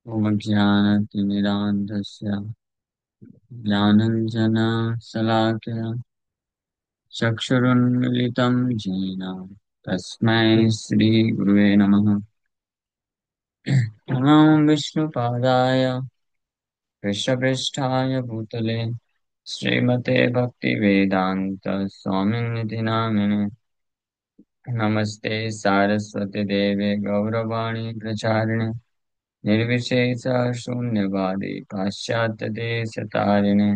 ज्ञानतिमिरान्धस्य ज्ञानञ्जनशलाकया चक्षुरुन्मिलितं येन तस्मै श्रीगुरुवे नमः। नमो विष्णुपादाय कृष्णपृष्ठाय भूतले श्रीमते भक्तिवेदान्त स्वामिनिति नामिने। नमस्ते सारस्वती देवे गौरवाणी प्रचारिणे निर्विशेष शून्यवादी पाश्चात्यदेशतारिणे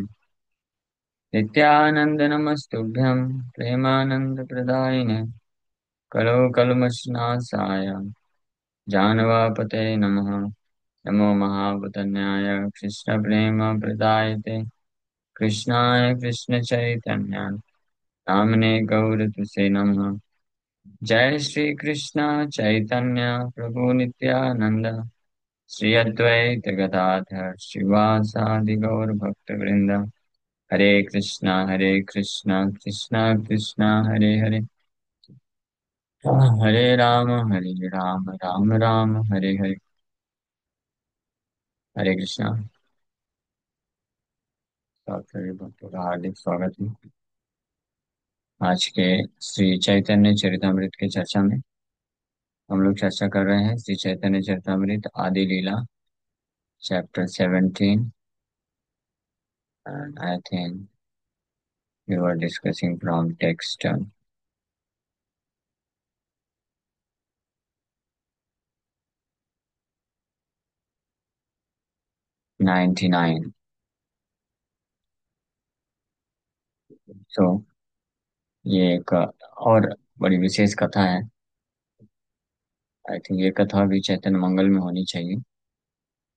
नित्यानंद नमस्तुभ्यं प्रेमानंदप्रदायिने कलो कल्मषनाशाय जानवापते नमः। नमो महावतन्याय कृष्ण प्रेम प्रदायते कृष्णाय कृष्ण चैतन्य नामने गौरतुसे नमः। जय श्री कृष्ण चैतन्य प्रभु नित्यानंद श्री अद्वैत गदाधर श्रीवासादि गौर भक्त वृंद। हरे कृष्णा कृष्णा कृष्णा हरे हरे हरे राम राम राम हरे हरे। हरे कृष्णा। सब सभी भक्तों का हार्दिक स्वागत है आज के श्री चैतन्य चरितमृत की चर्चा में। हम लोग चर्चा कर रहे हैं श्री चैतन्य चरितमृत आदि लीला chapter 17 and I think we were discussing from text 99। so ये एक और बड़ी विशेष कथा है। आई थिंक ये कथा भी चैतन्य मंगल में होनी चाहिए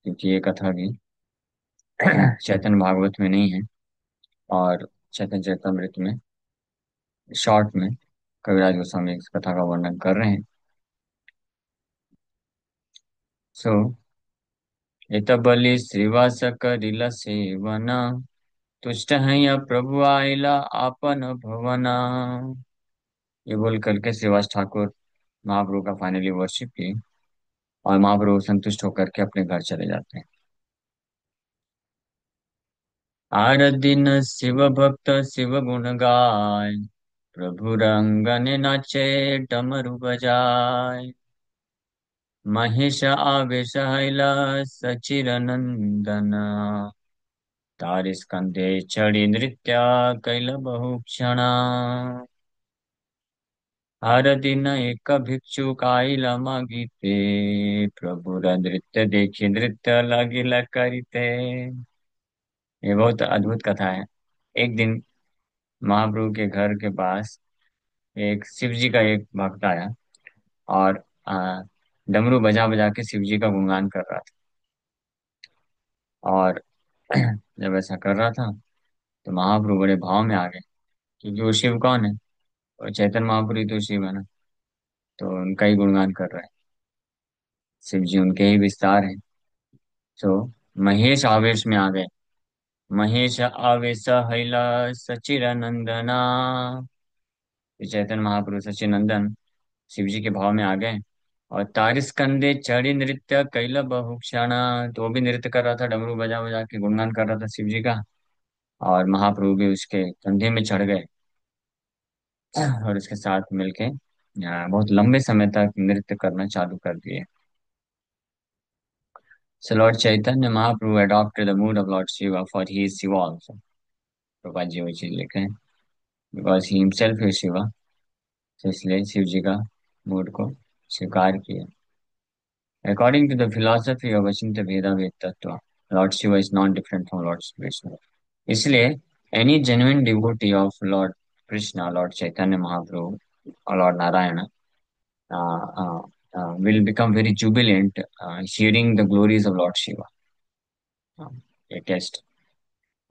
क्योंकि ये कथा भी चैतन्य भागवत में नहीं है और चैतन्य चरितमृत में शॉर्ट में कविराज गोस्वामी इस कथा का वर्णन कर रहे हैं। सो एतबलि श्रीवास करिला सेवना तुष्ट है या प्रभु आइला आपन भवना। ये बोल करके श्रीवास ठाकुर महाप्रभु का फाइनली वर्शिप की और महाप्रभु संतुष्ट होकर के अपने घर चले जाते हैं। आर दिन शिव भक्त शिव गुण गाय प्रभु रंगन नाचे डमरु बजाय महेश आवेश हैला सचिर नंदन तार स्कंदे चढ़ी नृत्य कैल बहु क्षणा। हर दिन एक भिक्षुक आइला मागीते प्रभुर नृत्य देखी नृत्य लगिला करिते। ये बहुत अद्भुत कथा है। एक दिन महाप्रभु के घर के पास एक शिव जी का एक भक्त आया और डमरू बजा बजा के शिव जी का गुणगान कर रहा था। और जब ऐसा कर रहा था तो महाप्रभु बड़े भाव में आ गए क्योंकि वो शिव कौन है? और चैतन्य महाप्रभु ही तो शिव है ना। तो उनका ही गुणगान कर रहे हैं। शिव जी उनके ही विस्तार हैं। तो महेश आवेश में आ गए। महेश आवेश हैला सचिर नंदना। चैतन्य महाप्रभु सचिनंदन शिव जी के भाव में आ गए और तारिस कंधे चढ़ी नृत्य कैला बहुक्षणा। तो वो भी नृत्य कर रहा था, डमरू बजा बजा के गुणगान कर रहा था शिव जी का। और महाप्रभु भी उसके कंधे में चढ़ गए और उसके साथ मिलके बहुत लंबे समय तक नृत्य करना चालू कर दिए। So Lord Chaitanya Mahaprabhu adopted the mood of Lord Shiva for he is Shiva also। Prabhupada ji वो चीज लिखे हैं because he himself is Shiva. तो इसलिए शिव जी का मूड को स्वीकार किया। According to the philosophy of Achinta Veda Ved Tattva, Lord Shiva is not different from Lord Vishnu। इसलिए any genuine devotee of Lord Krishna, Lord Chaitanya Mahaprabhu or Lord Narayana will become very jubilant hearing the glories of Lord Shiva। ये test.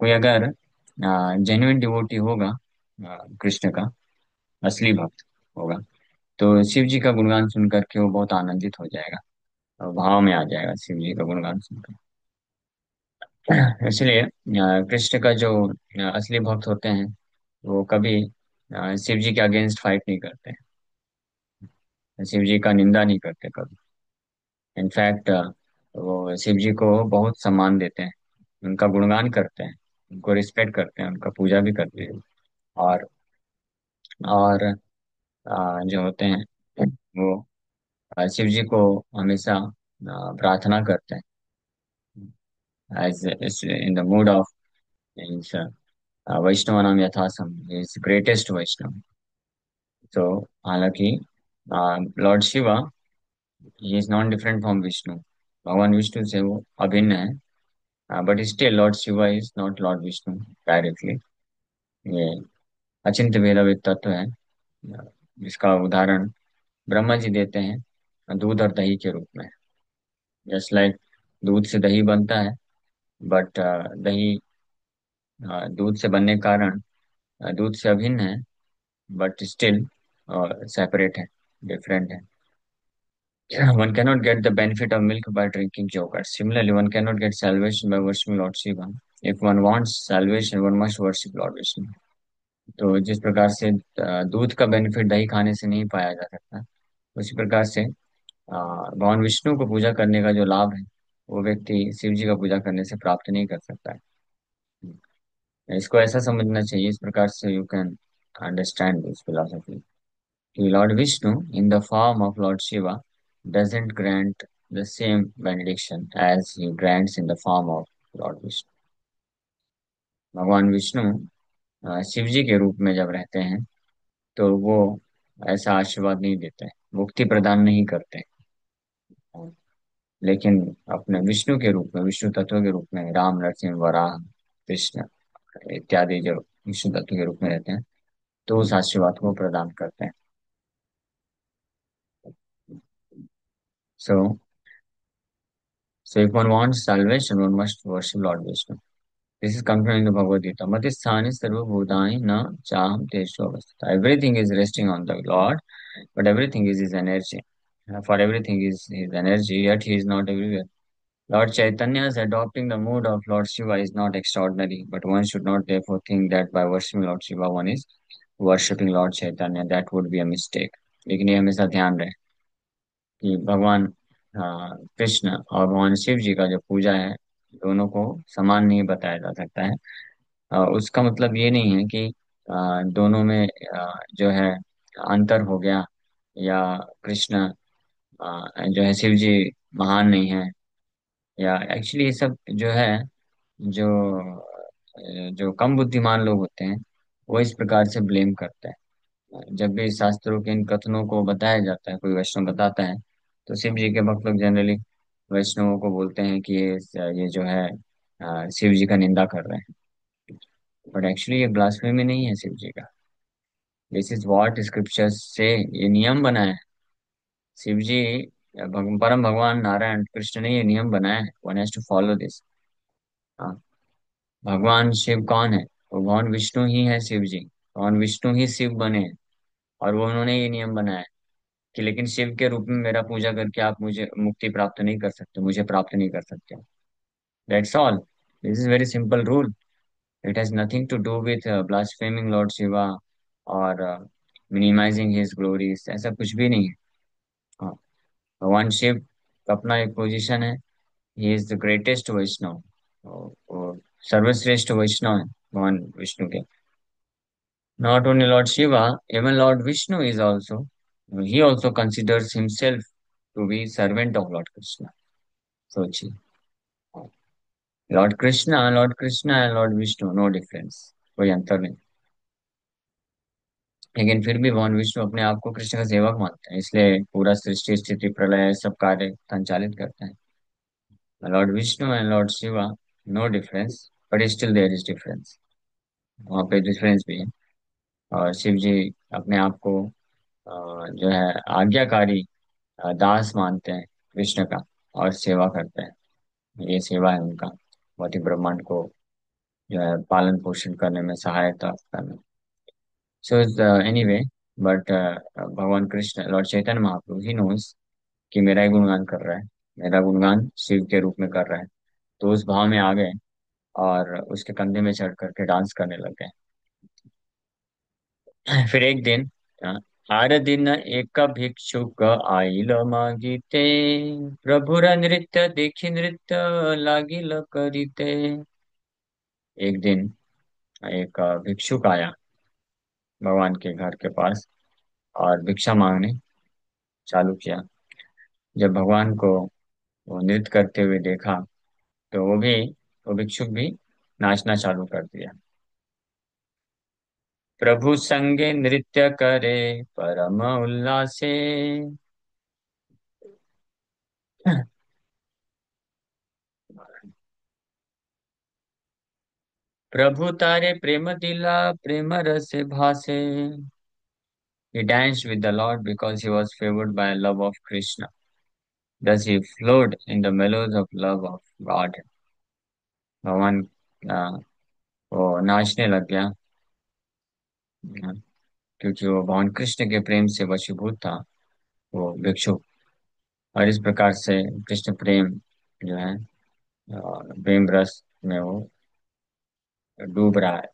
कोई अगर genuine devotee होगा कृष्ण का असली भक्त होगा तो शिव जी का गुणगान सुन करके वो बहुत आनंदित हो जाएगा और भाव में आ जाएगा शिव जी का गुणगान सुनकर। इसलिए कृष्ण का जो असली भक्त होते हैं वो कभी शिव जी के अगेंस्ट फाइट नहीं करते हैं, शिव जी का निंदा नहीं करते कभी। इनफैक्ट वो शिव जी को बहुत सम्मान देते हैं, उनका गुणगान करते हैं, उनको रिस्पेक्ट करते हैं, उनका पूजा भी करते हैं। और और जो होते हैं वो शिव जी को हमेशा प्रार्थना करते हैं, as in the mood of वैष्णवानाम यथा सम इज ग्रेटेस्ट वैष्णव। तो हालांकि lord Shiva he is non different from Vishnu, भगवान विष्णु से वो अभिन्न है, but still lord Shiva is not lord Vishnu directly. ये अचिंत्य भेदाभेद तत्व है, जिसका उदाहरण ब्रह्मा जी देते हैं दूध और दही के रूप में। जस्ट लाइक दूध से दही बनता है, बट दही दूध से बनने के कारण दूध से अभिन्न है, बट स्टिल सेपरेट है, डिफरेंट है। One cannot get the benefit of milk by drinking yogurt. Similarly, one cannot get salvation by worshiping Lord Shiva. If one wants salvation, one must worship Lord Vishnu. तो जिस प्रकार से दूध का benefit दही खाने से नहीं पाया जा सकता, उसी प्रकार से भगवान विष्णु को पूजा करने का जो लाभ है, वो व्यक्ति शिव जी का पूजा करने से प्राप्त नहीं कर सकता है। इसको ऐसा समझना चाहिए, इस प्रकार से you can understand this philosophy कि lord Vishnu in the form of lord Shiva doesn't grant the same benediction as he grants in the form of Lord Vishnu. भगवान विष्णु शिव जी के रूप में जब रहते हैं तो वो ऐसा आशीर्वाद नहीं देते हैं, मुक्ति प्रदान नहीं करते। लेकिन अपने विष्णु के रूप में, विष्णु तत्व के रूप में, राम नरसिंह वराह कृष्ण इत्यादि जो विष्णु तत्व के रूप में रहते हैं, तो उस आशीर्वाद को प्रदान करते हैं। सो so if one wants salvation, one must worship Lord Vishnu. This is confirmed in the Bhagavad Gita. Matisthani sarva bhutani na chaham teshu avastha. Everything is resting on the Lord, but everything is his energy. For everything is his energy, yet he is not everywhere. Lord Chaitanya's adopting the mood of Lord Shiva is not extraordinary, but one should not therefore think that by worshipping Lord Shiva one is worshipping Lord Chaitanya. That would be a mistake. लेकिन ये हमेशा ध्यान रहे कि भगवान कृष्ण और भगवान शिव जी का जो पूजा है, दोनों को समान नहीं बताया जा सकता है। उसका मतलब ये नहीं है कि दोनों में जो है अंतर हो गया, या कृष्ण जो है शिव जी महान नहीं है, या एक्चुअली ये सब जो है, जो जो कम बुद्धिमान लोग होते हैं वो इस प्रकार से ब्लेम करते हैं। जब भी शास्त्रों के इन कथनों को बताया जाता है, कोई वैष्णव बताता है, तो शिव जी के भक्त लोग जनरली वैष्णवों को बोलते हैं कि ये जो है शिव जी का निंदा कर रहे हैं, बट एक्चुअली ये ब्लास्फेमी नहीं है शिव जी का। दिस इज व्हाट स्क्रिप्चर्स से ये नियम बना है। शिव जी परम भगवान नारायण कृष्ण ने ये नियम बनाया है, one has to follow this. हाँ, भगवान शिव कौन है? वो भगवान विष्णु ही है शिव जी, भगवान विष्णु ही शिव बने हैं। और वो उन्होंने ये नियम बनाया है कि लेकिन शिव के रूप में मेरा पूजा करके आप मुझे मुक्ति प्राप्त नहीं कर सकते, मुझे प्राप्त नहीं कर सकते। That's all. This is very simple rule. It has nothing to do with blaspheming lord Shiva और मिनिमाइजिंग हिज ग्लोरीज, ऐसा कुछ भी नहीं है। हाँ, भगवान शिव का अपना एक पोजीशन है, ही इज द ग्रेटेस्ट वैष्णव, वो सर्वश्रेष्ठ वैष्णव है भगवान विष्णु के। Not only Lord Shiva, even Lord Vishnu is also, he also considers himself to be servant of Lord Krishna. सोचिए, Lord Krishna and Lord Vishnu, no difference, कोई अंतर नहीं। लेकिन फिर भी भगवान विष्णु अपने आप को कृष्ण का सेवक मानते हैं, इसलिए पूरा सृष्टि स्थिति प्रलय सब कार्य संचालित करते हैं। Lord Vishnu and Lord Shiva, no difference, but still there is difference, वहाँ पे डिफरेंस भी है। और शिव जी अपने आप को जो है आज्ञाकारी दास मानते हैं कृष्ण का, और सेवा करते हैं। ये सेवा है उनका, भौतिक ब्रह्मांड को जो है पालन पोषण करने में सहायता करना। सो एनीवे, बट भगवान Krishna Lord Chaitanya Mahaprabhu he knows कि मेरा ही गुणगान कर रहा है, मेरा गुणगान शिव के रूप में कर रहा है, तो उस भाव में आ गए और उसके कंधे में चढ़ करके डांस करने लग गए। फिर एक दिन हर दिन एक भिक्षुक आइल मागिते, प्रभुर नृत्य देखी नृत्य लागिल करिते। एक दिन एक भिक्षुक आया भगवान के घर के पास और भिक्षा मांगने चालू किया। जब भगवान को वो नृत्य करते हुए देखा तो वो भिक्षुक भी नाचना चालू कर दिया। प्रभु संगे नृत्य करे परम उल्लासे। प्रभु तारे प्रेम दिला प्रेम रस भासे। He danced with the Lord because he was favored by love of Krishna. Thus he flowed in the mellows of love of God. भगवान आ, वो नाचने लग गया, क्योंकि वो भगवान कृष्ण के प्रेम से वशीभूत था वो भिक्षु। और इस प्रकार से कृष्ण प्रेम जो है, प्रेम रस में वो डूब रहा है,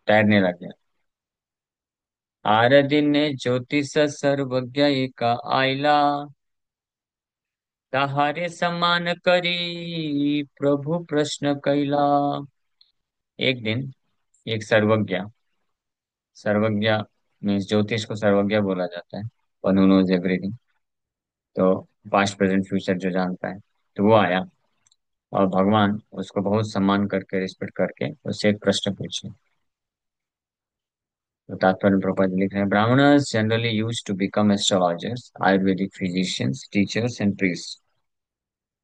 तैरने लग गया। आरदिन ज्योतिष सर्वज्ञ एक आइला, तहारे समान करी प्रभु प्रश्न कैला। एक दिन एक सर्वज्ञ, सर्वज्ञ मीन्स ज्योतिष को सर्वज्ञ बोला जाता है, वन हु नोज एवरीथिंग। तो पास्ट प्रेजेंट फ्यूचर जो जानता है, तो वो आया और भगवान उसको बहुत सम्मान करके रिस्पेक्ट करके उससे एक प्रश्न पूछे। तो तात्पर्य प्रभुपाद जी लिख रहे हैं, Brahmanas generally use to become astrologers, Ayurvedic physicians, teachers and priest.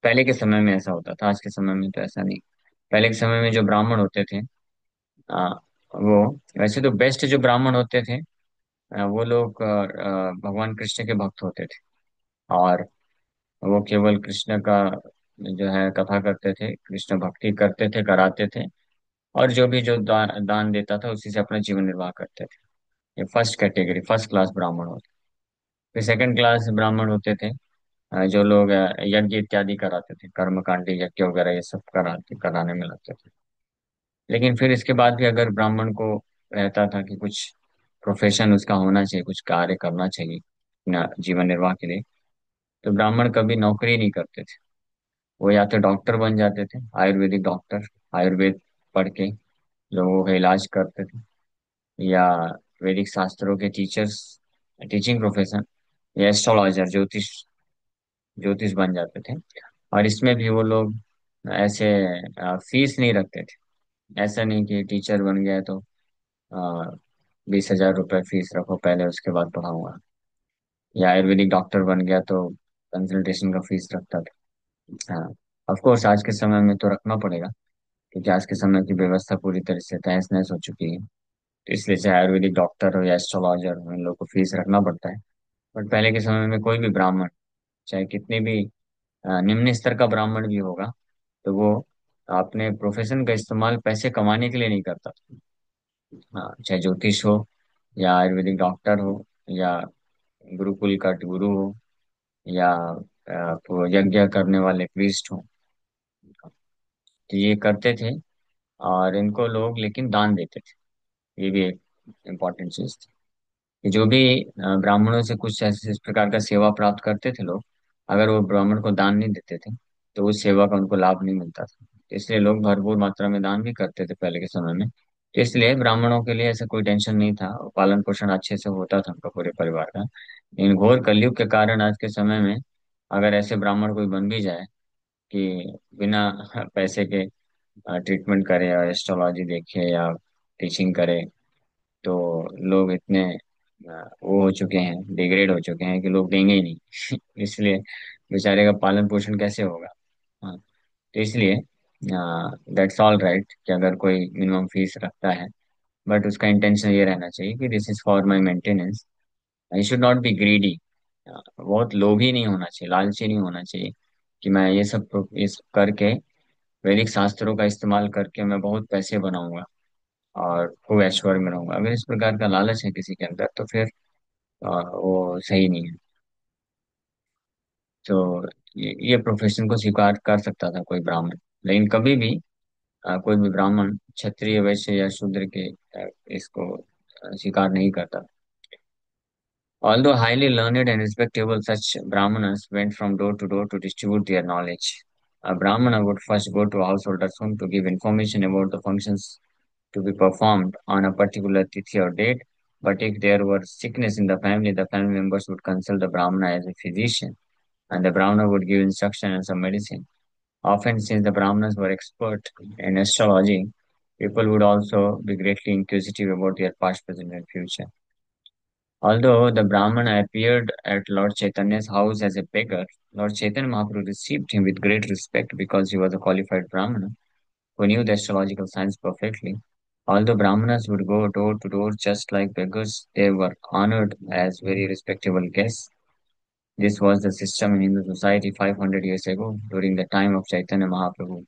पहले के समय में ऐसा होता था, आज के समय में तो ऐसा नहीं। पहले के समय में जो ब्राह्मण होते थे, आ, वो वैसे तो बेस्ट जो ब्राह्मण होते थे, वो लोग भगवान कृष्ण के भक्त होते थे। और वो केवल कृष्ण का जो है कथा करते थे, कृष्ण भक्ति करते थे, कराते थे। और जो भी जो दान देता था उसी से अपना जीवन निर्वाह करते थे। ये फर्स्ट कैटेगरी, फर्स्ट क्लास ब्राह्मण होते। फिर सेकंड क्लास ब्राह्मण होते थे, जो लोग यज्ञ इत्यादि कराते थे, कर्मकांडी यज्ञ वगैरह ये सब कराने में लगते थे। लेकिन फिर इसके बाद भी अगर ब्राह्मण को रहता था कि कुछ प्रोफेशन उसका होना चाहिए, कुछ कार्य करना चाहिए अपना जीवन निर्वाह के लिए, तो ब्राह्मण कभी नौकरी नहीं करते थे। वो या तो डॉक्टर बन जाते थे, आयुर्वेदिक डॉक्टर, आयुर्वेद पढ़ के लोगों का इलाज करते थे, या वैदिक शास्त्रों के टीचर्स, टीचिंग प्रोफेशन, या एस्ट्रोलॉजर, ज्योतिष, ज्योतिष बन जाते थे। और इसमें भी वो लोग ऐसे फीस नहीं रखते थे। ऐसा नहीं कि टीचर बन गया तो 20,000 रुपये फीस रखो पहले, उसके बाद पढ़ाऊंगा। या आयुर्वेदिक डॉक्टर बन गया तो कंसल्टेशन का फीस रखता था। हाँ, ऑफ कोर्स आज के समय में तो रखना पड़ेगा, क्योंकि आज के समय की व्यवस्था पूरी तरह से तहस नहस हो चुकी है। तो इसलिए चाहे आयुर्वेदिक डॉक्टर हो या एस्ट्रोलॉजर हो, इन लोग को फीस रखना पड़ता है। बट पहले के समय में कोई भी ब्राह्मण, चाहे कितने भी निम्न स्तर का ब्राह्मण भी होगा, तो वो अपने प्रोफेशन का इस्तेमाल पैसे कमाने के लिए नहीं करता। हाँ, चाहे ज्योतिष हो या आयुर्वेदिक डॉक्टर हो या गुरुकुल का गुरु हो या यज्ञ करने वाले प्रीस्ट हो, तो ये करते थे। और इनको लोग लेकिन दान देते थे। ये भी एक इम्पोर्टेंट चीज थी कि जो भी ब्राह्मणों से कुछ ऐसे इस प्रकार का सेवा प्राप्त करते थे लोग, अगर वो ब्राह्मण को दान नहीं देते थे तो उस सेवा का उनको लाभ नहीं मिलता था। इसलिए लोग भरपूर मात्रा में दान भी करते थे पहले के समय में। तो इसलिए ब्राह्मणों के लिए ऐसा कोई टेंशन नहीं था, पालन पोषण अच्छे से होता था उनका पूरे परिवार का। इन घोर कलयुग के कारण आज के समय में अगर ऐसे ब्राह्मण कोई बन भी जाए कि बिना पैसे के ट्रीटमेंट करे और एस्ट्रोलॉजी देखे या टीचिंग करे, तो लोग इतने वो हो चुके हैं, डिग्रेड हो चुके हैं कि लोग देंगे ही नहीं। इसलिए बेचारे का पालन पोषण कैसे होगा। हाँ, तो इसलिए दैट्स ऑल राइट कि अगर कोई मिनिमम फीस रखता है, बट उसका इंटेंशन ये रहना चाहिए कि this is for my maintenance. I should not be greedy. बहुत लोभी नहीं होना चाहिए, लालची नहीं होना चाहिए कि मैं ये सब इस करके वैदिक शास्त्रों का इस्तेमाल करके मैं बहुत पैसे बनाऊंगा और खूब ऐश्वर्य में रहूंगा। अगर इस प्रकार का लालच है किसी के अंदर तो फिर वो सही नहीं है। तो ये प्रोफेशन को स्वीकार कर सकता था कोई ब्राह्मण, लेकिन कभी भी कोई भी ब्राह्मण क्षत्रिय वैश्य या शूद्र के इसको स्वीकार नहीं करता। Although highly learned and respectable, such brahmanas went from door to door to distribute their knowledge. A brahmana would first go to a householder's home to give information about the functions to be performed on a particular tithi or date. But if there were sickness in the family members would consult the brahmana as a physician, and the brahmana would give instruction and some medicine. Often, since the brahmanas were expert in astrology, people would also be greatly inquisitive about their past, present, and future. Although the Brahmana appeared at Lord Chaitanya's house as a beggar, Lord Chaitanya Mahaprabhu received him with great respect because he was a qualified Brahmana who knew the astrological science perfectly. Although Brahmanas would go door to door just like beggars, they were honored as very respectable guests. This was the system in Hindu society 500 years ago during the time of Chaitanya Mahaprabhu.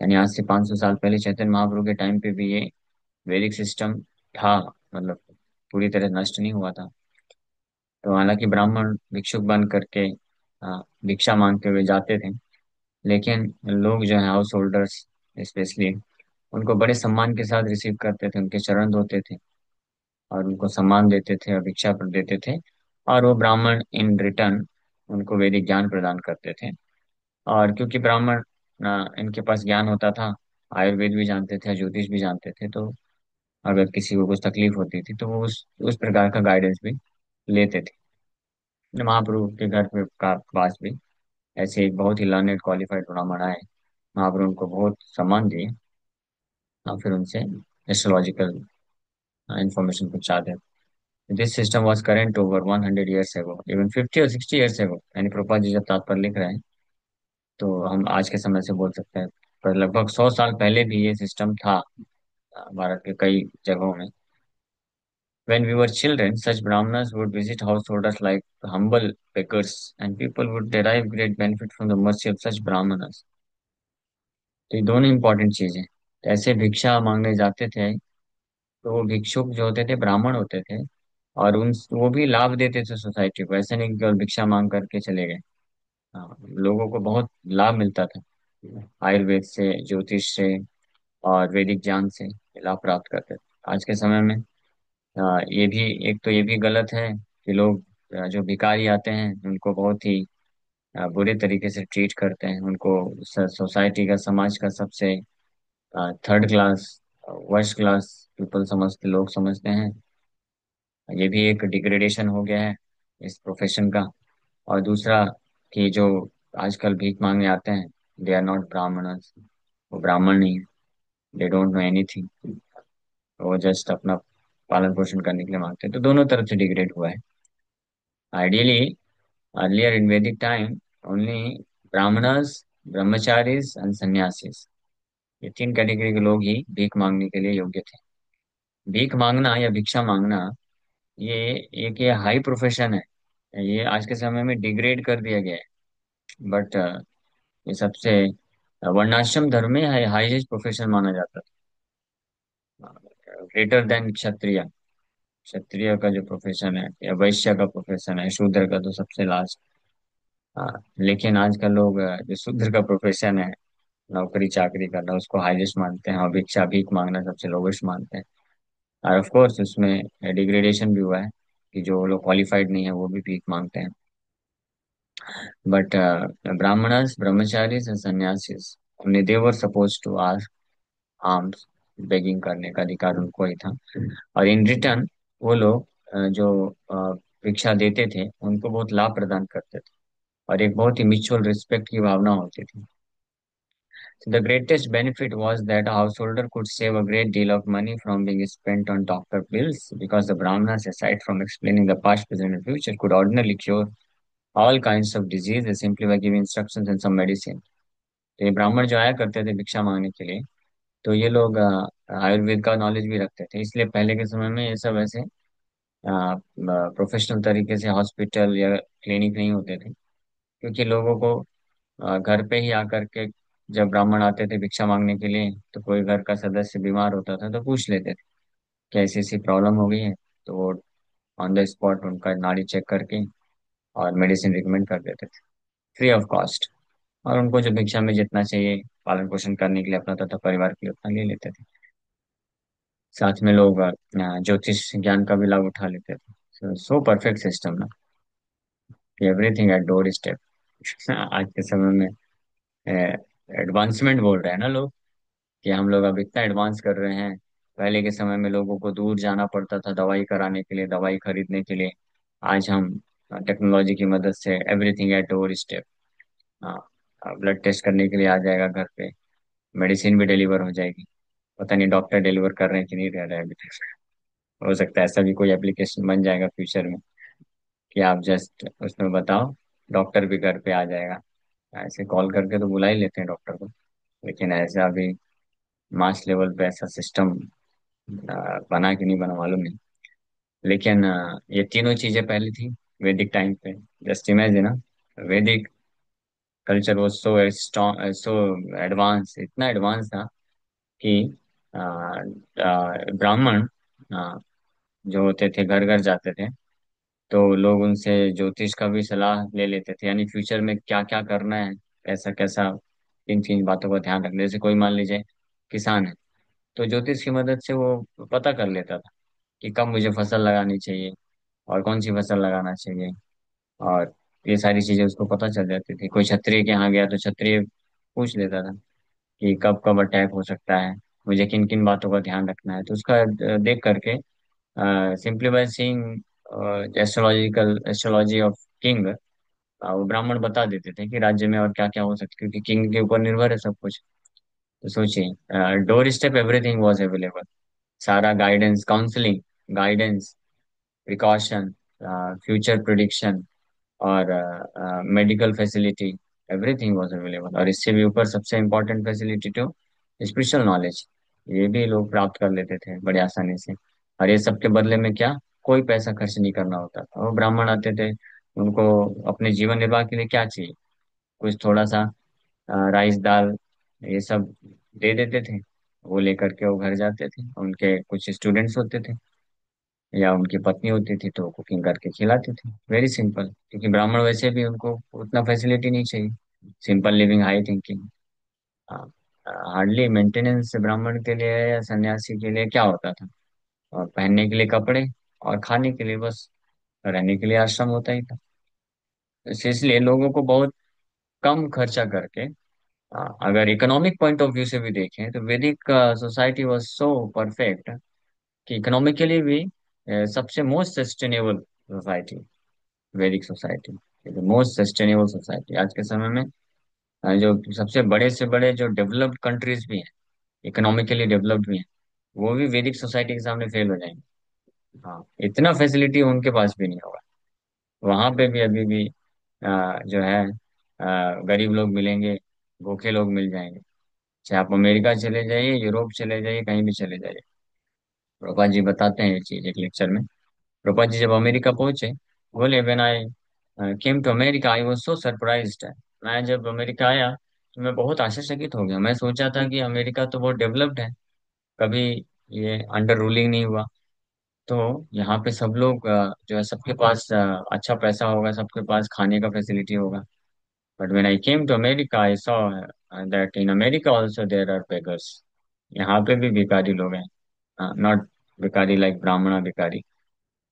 यानी आज से 500 साल पहले चैतन्य महाप्रभु के time पे भी ये वैदिक सिस्टम था, मतलब पूरी तरह नष्ट नहीं हुआ था। तो हालांकि ब्राह्मण भिक्षुक बन करके भिक्षा मांगते हुए जाते थे, लेकिन लोग जो है हाउस होल्डर्स स्पेशली उनको बड़े सम्मान के साथ रिसीव करते थे, उनके चरण धोते थे और उनको सम्मान देते थे और भिक्षा पर देते थे। और वो ब्राह्मण इन रिटर्न उनको वैदिक ज्ञान प्रदान करते थे। और क्योंकि ब्राह्मण इनके पास ज्ञान होता था, आयुर्वेद भी जानते थे, ज्योतिष भी जानते थे, तो अगर किसी को कुछ तकलीफ होती थी तो वो उस प्रकार का गाइडेंस भी लेते थे। महाप्रभु के घर पे का पास भी ऐसे एक बहुत ही लर्नेड क्वालिफाइड ब्राह्मण आए। महाप्रभु उनको बहुत सम्मान दिए और फिर उनसे एस्ट्रोलॉजिकल इंफॉर्मेशन पूछा थे। This system was current over 100 years ago, even 50 और 60 years ago। यानी प्रभुपाद जी जब तात्पर्य लिख रहे हैं तो हम आज के समय से बोल सकते हैं, पर लगभग 100 साल पहले भी ये सिस्टम था भारत के कई जगहों में। When we were children, such brahmanas would visit householders like humble beggars, and people would derive great benefit from the mercy of such brahmanas. तो ये दोनों इंपॉर्टेंट चीज है। ऐसे भिक्षा मांगने जाते थे तो वो भिक्षुक जो होते थे ब्राह्मण होते थे, और उन वो भी लाभ देते थे सोसाइटी को। ऐसा नहीं कि केवल भिक्षा मांग करके चले गए। हाँ, लोगों को बहुत लाभ मिलता था आयुर्वेद से, ज्योतिष से और वैदिक ज्ञान से लाभ प्राप्त करते थे। आज के समय में ये भी, एक तो ये भी गलत है कि लोग जो भिखारी आते हैं उनको बहुत ही बुरे तरीके से ट्रीट करते हैं। उनको सोसाइटी का, समाज का सबसे third class, worst class people समझते, लोग समझते हैं। ये भी एक डिग्रेडेशन हो गया है इस प्रोफेशन का। और दूसरा कि जो आजकल भीख मांगने आते हैं, दे आर नॉट ब्राह्मणस, वो ब्राह्मण नहीं है, दे डोंट नो एनीथिंग, वो जस्ट अपना पालन पोषण करने के लिए मांगते हैं। तो दोनों तरफ से डिग्रेड हुआ है। आइडियली अर्लियर इन वैदिक time only Brahmanas, brahmacharis and sannyasis, ये तीन कैटेगरी के लोग ही भीख मांगने के लिए योग्य थे। भीख मांगना या भिक्षा मांगना ये एक ये हाई प्रोफेशन है। ये आज के समय में डिग्रेड कर दिया गया है, बट ये सबसे वर्णाश्रम धर्म में हाईएस्ट प्रोफेशन माना जाता था, ग्रेटर देन क्षत्रिय। क्षत्रिय का जो प्रोफेशन है या वैश्य का प्रोफेशन है, शूद्र का तो सबसे लास्ट। हाँ, लेकिन आजकल लोग जो शूद्र का प्रोफेशन है, नौकरी चाकरी करना, उसको हाईएस्ट मानते हैं और भिक्षा भीख मांगना सबसे लोवेस्ट मानते हैं। और ऑफ कोर्स उसमें डिग्रेडेशन भी हुआ है कि जो लोग क्वालिफाइड नहीं है वो भी भीख मांगते हैं। बट ब्राह्मणस, ब्रह्मचारीज एंड सन्यासीज, उन्हें they were suppose to ask alms, begging करने का अधिकार उनको ही था। और इन रिटर्न वो लोग जो भिक्षा देते थे उनको बहुत लाभ प्रदान करते थे और एक बहुत ही म्यूचुअल रिस्पेक्ट की भावना होती थी। So the greatest benefit was that a householder could save a great deal of money from being spent on doctor bills, because the Brahmanas, aside from explaining the past, present, and future, could ordinarily cure all kinds of diseases simply by giving instructions and some medicine. तो ये ब्राह्मण जो आया करते थे भिक्षा मांगने के लिए, तो ये लोग आयुर्वेद का नॉलेज भी रखते थे। इसलिए पहले के समय में ये सब ऐसे प्रोफेशनल तरीके से हॉस्पिटल या क्लिनिक नहीं होते थे, क्योंकि लोगों को घर पे ही आकर के, जब ब्राह्मण आते थे भिक्षा मांगने के लिए तो कोई घर का सदस्य बीमार होता था तो पूछ लेते थे कि ऐसी ऐसी प्रॉब्लम हो गई है, तो वो ऑन द स्पॉट उनका नाड़ी चेक करके और मेडिसिन रिकमेंड कर देते थे फ्री ऑफ कॉस्ट। और उनको जो भिक्षा में जितना चाहिए पालन पोषण करने के लिए अपना तथा परिवार के लिए उतना ले लेते थे। साथ में लोग ज्योतिष ज्ञान का भी लाभ उठा लेते थे। सो परफेक्ट सिस्टम ना, कि एवरीथिंग एट डोर स्टेप। आज के समय में एडवांसमेंट बोल रहे हैं ना लोग, कि हम लोग अब इतना एडवांस कर रहे हैं। पहले के समय में लोगों को दूर जाना पड़ता था दवाई कराने के लिए, दवाई खरीदने के लिए। आज हम टेक्नोलॉजी की मदद से एवरीथिंग एट डोर स्टेप। हाँ, ब्लड टेस्ट करने के लिए आ जाएगा घर पे, मेडिसिन भी डिलीवर हो जाएगी। पता नहीं डॉक्टर डिलीवर कर रहे हैं कि नहीं रह रहे हैं अभी तक। हो सकता है ऐसा भी कोई एप्लीकेशन बन जाएगा फ्यूचर में, कि आप जस्ट उसमें बताओ, डॉक्टर भी घर पे आ जाएगा। ऐसे कॉल करके तो बुला ही लेते हैं डॉक्टर को, लेकिन ऐसा अभी मास लेवल पे ऐसा सिस्टम बना कि नहीं बना मालूम नहीं। लेकिन ये तीनों चीजें पहले थी वैदिक टाइम पे। जस्ट इमेजिन ना, वैदिक कल्चर वो सो स्ट्रॉन्ग, सो एडवांस, इतना एडवांस था कि ब्राह्मण जो होते थे घर घर जाते थे, तो लोग उनसे ज्योतिष का भी सलाह ले लेते थे, यानी फ्यूचर में क्या क्या करना है, ऐसा कैसा, किन किन बातों का ध्यान रखना। जैसे कोई मान लीजिए किसान है, तो ज्योतिष की मदद से वो पता कर लेता था कि कब मुझे फसल लगानी चाहिए और कौन सी फसल लगाना चाहिए। और ये सारी चीजें उसको पता चल जाती थी। कोई क्षत्रिय के यहाँ गया तो क्षत्रिय पूछ लेता था कि कब कब अटैक हो सकता है, मुझे किन किन बातों का ध्यान रखना है। तो उसका देख करके, simply by seeing astrological astrology of king, वो ब्राह्मण बता देते थे कि राज्य में और क्या क्या हो सकता है, क्योंकि किंग के ऊपर निर्भर है सब कुछ। तो सोचिए, door step everything was available. सारा guidance, counselling, guidance, precaution, future prediction, और medical facility, everything was available. और इससे भी ऊपर सबसे इम्पोर्टेंट फैसिलिटी तो स्पिरिचुअल नॉलेज, ये भी लोग प्राप्त कर लेते थे बड़े आसानी से। और ये सब के बदले में क्या, कोई पैसा खर्च नहीं करना होता था। वो ब्राह्मण आते थे, उनको अपने जीवन निर्वाह के लिए क्या चाहिए, कुछ थोड़ा सा राइस दाल ये सब दे देते थे। वो लेकर के वो घर जाते थे, उनके कुछ स्टूडेंट्स होते थे या उनकी पत्नी होती थी, तो कुकिंग करके खिलाते थे। वेरी सिंपल, क्योंकि ब्राह्मण वैसे भी उनको उतना फैसिलिटी नहीं चाहिए। Simple living, high thinking. Hardly maintenance ब्राह्मण के लिए या सन्यासी के लिए क्या होता था, और पहनने के लिए कपड़े, और खाने के लिए बस, रहने के लिए आश्रम होता ही था। इसलिए लोगों को बहुत कम खर्चा करके, अगर इकोनॉमिक पॉइंट ऑफ व्यू से भी देखें तो वैदिक सोसाइटी वाज सो परफेक्ट कि इकोनॉमिकली भी सबसे मोस्ट सस्टेनेबल सोसाइटी, वैदिक सोसाइटी, मोस्ट सस्टेनेबल सोसाइटी। आज के समय में जो सबसे बड़े से बड़े जो डेवलप्ड कंट्रीज भी हैं, इकोनॉमिकली डेवलप्ड भी हैं, वो भी वैदिक सोसाइटी के सामने फेल हो जाएंगे। हाँ, इतना फैसिलिटी उनके पास भी नहीं होगा। वहां पे भी अभी भी जो है गरीब लोग मिलेंगे, भूखे लोग मिल जाएंगे। चाहे आप अमेरिका चले जाइए, यूरोप चले जाइए, कहीं भी चले जाइए। प्रभा जी बताते हैं ये चीज एक लेक्चर में। प्रभा जी जब अमेरिका पहुंचे, बोले when I came to America I was so surprised. मैं जब अमेरिका आया तो मैं बहुत आश्चर्यचकित हो गया। मैं सोचा था कि अमेरिका तो बहुत डेवलप्ड है, कभी ये अंडर रूलिंग नहीं हुआ, तो यहाँ पे सब लोग जो है सबके पास अच्छा पैसा होगा, सबके पास खाने का फैसिलिटी होगा। But when I came to America I saw that in America also there are beggars. यहाँ पे भी भिखारी लोग हैं। नॉट भिखारी लाइक ब्राह्मणा भिखारी।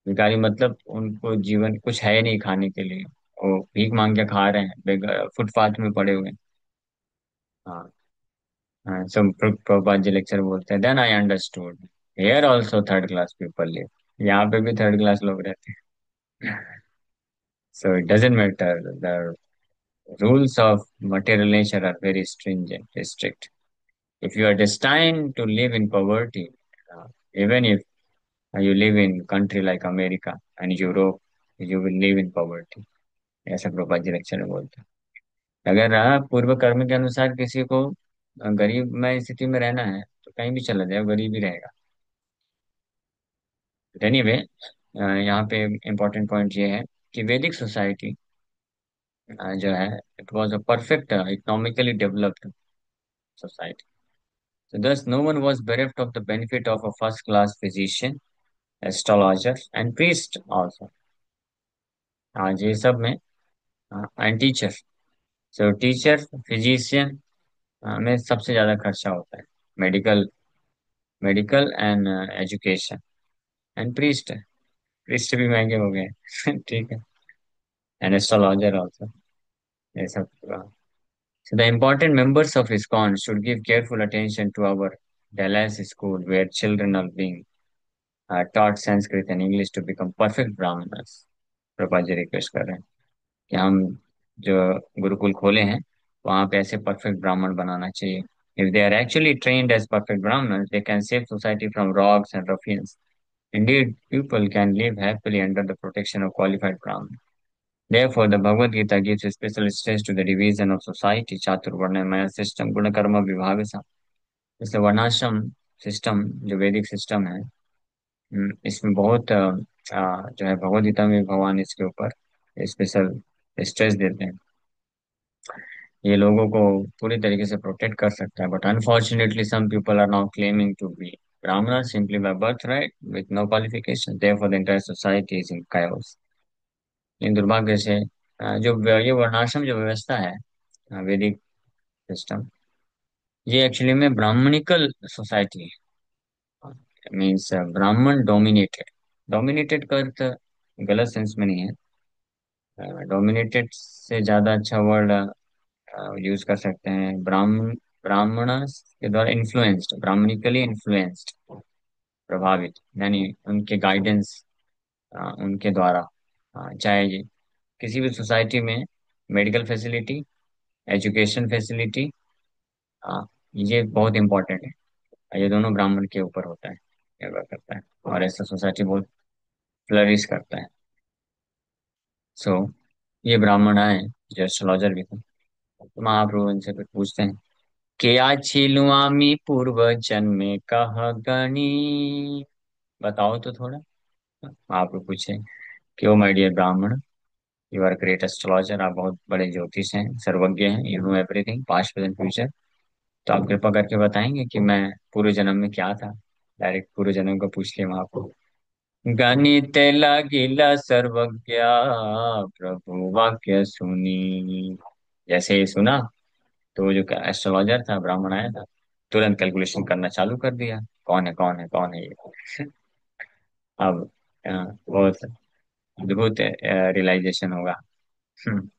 भिखारी मतलब उनको जीवन कुछ है नहीं खाने के लिए, वो भीख मांग के खा रहे हैं, फुटपाथ में पड़े हुए हैं। हाँ, हाँ, सब प्रभुपाद जी लेक्चर बोलते हैं, then I understood here also third class people live. यहाँ पे भी थर्ड क्लास लोग रहते हैं। So it doesn't matter, the rules of material nature are very stringent, strict. If you are destined to live in poverty, even if you live in country like America and Europe, you will live in poverty। ऐसा Prabhupada ji lecture में बोलते हैं। अगर पूर्व कर्म के अनुसार किसी को गरीब में स्थिति में रहना है, तो कहीं भी चला जाए, वो गरीब ही रहेगा। एनीवे, यहाँ पे इम्पोर्टेंट पॉइंट ये है कि वैदिक सोसाइटी जो है, it was a perfect economically developed society. So thus no one was bereft of the benefit of a first class physician, astrologer and priest also। आज ये सब में and teacher. So teacher, physician में सबसे ज्यादा खर्चा होता है। Medical, medical and education and priest. priest भी महंगे हो गए। ठीक है। एंड एस्ट्रोलॉजर ऑल्सो, ये सब। So the important members of ISKCON should give careful attention to our Dallas school, where children are being taught Sanskrit and English to become perfect Brahmanas. Prabha ji request कर रहे हैं कि हम जो गुरुकुल खोले हैं वहाँ पे ऐसे परफेक्ट ब्राह्मण बनाना चाहिए. If they are actually trained as perfect Brahmanas, they can save society from rogues and ruffians. Indeed, people can live happily under the protection of qualified Brahmins. Therefore, the Bhagavad Gita gives a special stress to the division of society, चातुर्वर्ण्य system, गुण कर्म विभाग सा. इसलिए वर्णाश्रम system जो वैदिक system है, इसमें बहुत जो है भगवद गीता में भगवान इसके ऊपर स्पेशल स्ट्रेस देते हैं. ये लोगों को पूरी तरीके से प्रोटेक्ट कर सकता है. But unfortunately some people are now claiming to be Brahmin simply by birth right with no qualification. Therefore the entire society is in chaos. इन दुर्भाग्य से ये वर्णाश्रम जो व्यवस्था है, वैदिक सिस्टम, ये एक्चुअली में ब्राह्मणिकल सोसाइटी है. मीन्स ब्राह्मण डोमिनेटेड. डोमिनेटेड का अर्थ गलत सेंस में नहीं है. डोमिनेटेड से ज्यादा अच्छा वर्ड यूज कर सकते हैं. ब्राह्मण के द्वारा इन्फ्लुएंस्ड, ब्राह्मणिकली इन्फ्लुएंस्ड, प्रभावित, यानी उनके गाइडेंस, उनके द्वारा. चाहे ये किसी भी सोसाइटी में मेडिकल फैसिलिटी, एजुकेशन फैसिलिटी, ये बहुत इंपॉर्टेंट है. ये दोनों ब्राह्मण के ऊपर होता है, निर्भर करता है, और ऐसा सोसाइटी बहुत फ्लरिश करता है. सो ये ब्राह्मण आए जो एस्ट्रोलॉजर भी थे, तो महाप्रभु इनसे फिर पूछते हैं, केया छिलु आमी पूर्व जन्मे कह गणी. बताओ तो थोड़ा. महाप्रभु पूछे कि ओ माय डियर ब्राह्मण, यू आर ग्रेट एस्ट्रोलॉजर, आप बहुत बड़े ज्योतिष हैं, सर्वज्ञ हैं, you know everything past present future. तो आप कृपा करके बताएंगे कि मैं पूर्व जन्म में क्या था. डायरेक्ट पूर्व जन्म को पूछ लिया महाप्रभु. गणित लागिला सर्वज्ञ प्रभु वाक्य सुनी. जैसे ही सुना तो वो जो एस्ट्रोलॉजर था, ब्राह्मण आया था, तुरंत कैलकुलेशन करना चालू कर दिया. कौन है कौन है कौन है ये. अब बहुत अद्भुत रियलाइजेशन होगा. हम्म.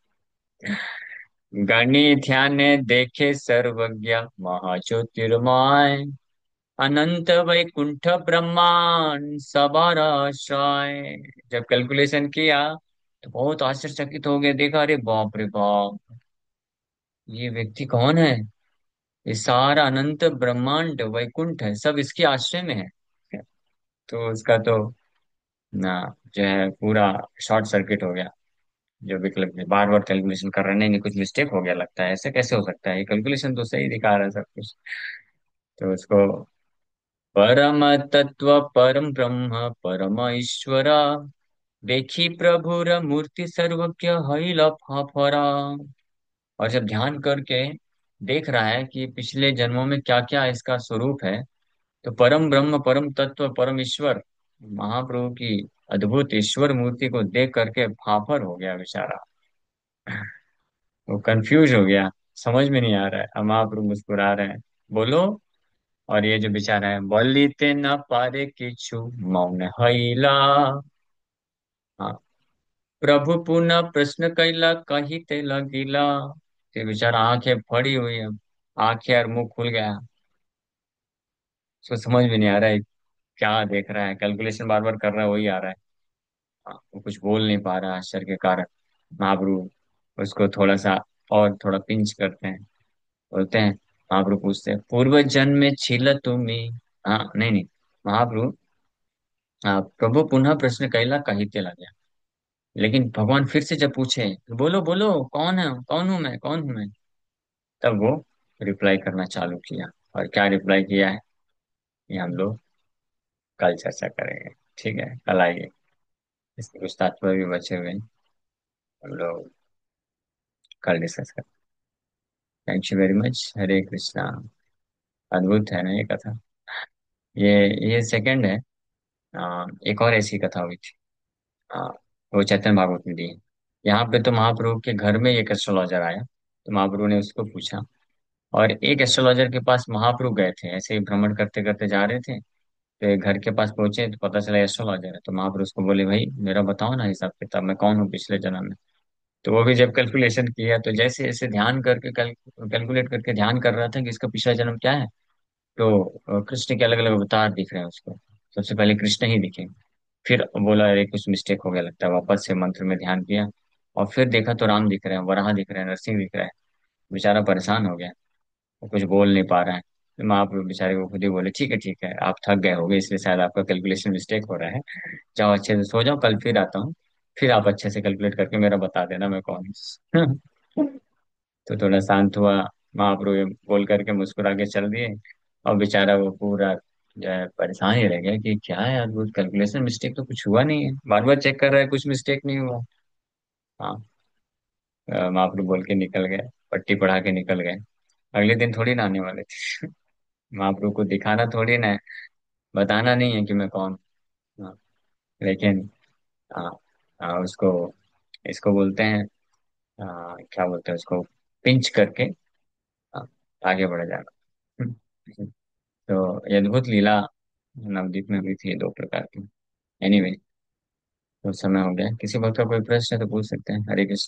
गणित ध्यान देखे सर्वज्ञ महाज्योतिर्मय अनंत वैकुंठ ब्रह्मांड सबाराश्रय. जब कैलकुलेशन किया तो बहुत आश्चर्यचकित हो गए. देखा, अरे बाप रे बाप, ये व्यक्ति कौन है. ये सारा अनंत ब्रह्मांड वैकुंठ है, सब इसके आश्रय में है. तो उसका तो ना जो है पूरा शॉर्ट सर्किट हो गया. जो विकल्प बार बार कैलकुलेशन कर रहे हैं, नहीं नहीं कुछ मिस्टेक हो गया लगता है, ऐसे कैसे हो सकता है, ये कैलकुलेशन तो सही दिखा रहा है सब कुछ. तो उसको परम तत्व परम ब्रह्म परम ईश्वर देखी प्रभुर मूर्ति सर्वज्ञ हई लफाफरा. और जब ध्यान करके देख रहा है कि पिछले जन्मों में क्या क्या इसका स्वरूप है, तो परम ब्रह्म परम तत्व परम ईश्वर महाप्रभु की अद्भुत ईश्वर मूर्ति को देख करके फाफर हो गया बेचारा. वो कंफ्यूज हो गया, समझ में नहीं आ रहा है. अब महाप्रभु मुस्कुरा रहे हैं, बोलो. और ये जो बेचारा है, बोलीते न पारे किछु मौन हईला. हाँ. प्रभु पुनः प्रश्न कैला कहिते लगिला. ये बेचारा आंखें फड़ी हुई है, आंखें और मुंह खुल गया. उसको समझ में नहीं आ रहा है क्या देख रहा है. कैलकुलेशन बार बार कर रहा है, वही आ रहा है. हाँ, वो कुछ बोल नहीं पा रहा आश्चर्य के कारण. महाप्रभु उसको थोड़ा सा और थोड़ा पिंच करते हैं, बोलते हैं. महाप्रभु पूछते हैं, पूर्व जन्म में छिल तुम्हें. हाँ नहीं नहीं, महाप्रभु, प्रभु पुनः प्रश्न कैला कहिते लगे. लेकिन भगवान फिर से जब पूछे, बोलो बोलो, कौन है, कौन हूं मैं, कौन हूं मैं. तब वो रिप्लाई करना चालू किया. और क्या रिप्लाई किया है, ये हम लोग कल चर्चा करेंगे. ठीक है, कल आइए. इसके कुछ तात्पर्य भी बचे हुए हैं, हम लोग कल डिस्कस करें. Thank you very much. Hare Krishna. अद्भुत है ना ये कथा. ये ये सेकंड है. एक और ऐसी कथा हुई थी. आ, वो चैतन्य भागवत में दी है. यहाँ पे तो महाप्रभु के घर में एक एस्ट्रोलॉजर आया, तो महाप्रभु ने उसको पूछा. और एक एस्ट्रोलॉजर के पास महाप्रभु गए थे, ऐसे ही भ्रमण करते करते जा रहे थे. तो घर के पास पहुंचे तो पता चला एस्ट्रोलॉजर है। तो महाप्रभु उसको बोले, भाई मेरा बताओ ना हिसाब किताब, मैं कौन हूँ पिछले जन्म में। तो वो भी जब कैलकुलेशन किया, तो जैसे जैसे ध्यान करके कैलकुलेट करके ध्यान कर रहा था कि इसका पिछला जन्म क्या है, तो कृष्ण के अलग अलग अवतार दिख रहे हैं उसको। सबसे पहले कृष्ण ही दिखे। फिर बोला, अरे कुछ मिस्टेक हो गया लगता है, वापस से मंत्र में ध्यान किया, और फिर देखा तो राम दिख रहे हैं, वराह दिख रहे हैं, नरसिंह दिख रहा है। बेचारा परेशान हो गया, वो कुछ बोल नहीं पा रहा है। तो महाप्रभु बेचारे को खुद ही बोले, ठीक है, आप थक गए होगे इसलिए शायद आपका कैलकुलेशन मिस्टेक हो रहा है, जाओ अच्छे से सो जाओ, कल फिर आता हूँ, फिर आप अच्छे से कैलकुलेट करके मेरा बता देना मैं कौन हूँ। तो थोड़ा शांत हुआ। महाप्रभु ये बोल करके मुस्कुरा के चल दिए। और बेचारा वो पूरा जो है परेशान ही रह गया कि क्या है यार, वो कैलकुलेशन मिस्टेक तो कुछ हुआ नहीं है, बार बार चेक कर रहा है, कुछ मिस्टेक नहीं हुआ। हाँ। महाप्रभु बोल के निकल गए, पट्टी पढ़ा के निकल गए। अगले दिन थोड़ी ना आने वाले थे। महाप्रभु को दिखाना थोड़ी ना है, बताना नहीं है कि मैं कौन हूँ। हाँ, लेकिन हाँ, हाँ, उसको इसको बोलते हैं, क्या बोलते हैं उसको, पिंच करके हाँ, आगे बढ़ जाना। तो ये अद्भुत लीला नवद्वीप में हुई थी, ये दो प्रकार की। एनीवे, तो समय हो गया, किसी वक्त का कोई प्रश्न है तो पूछ सकते हैं। हरे कृष्ण।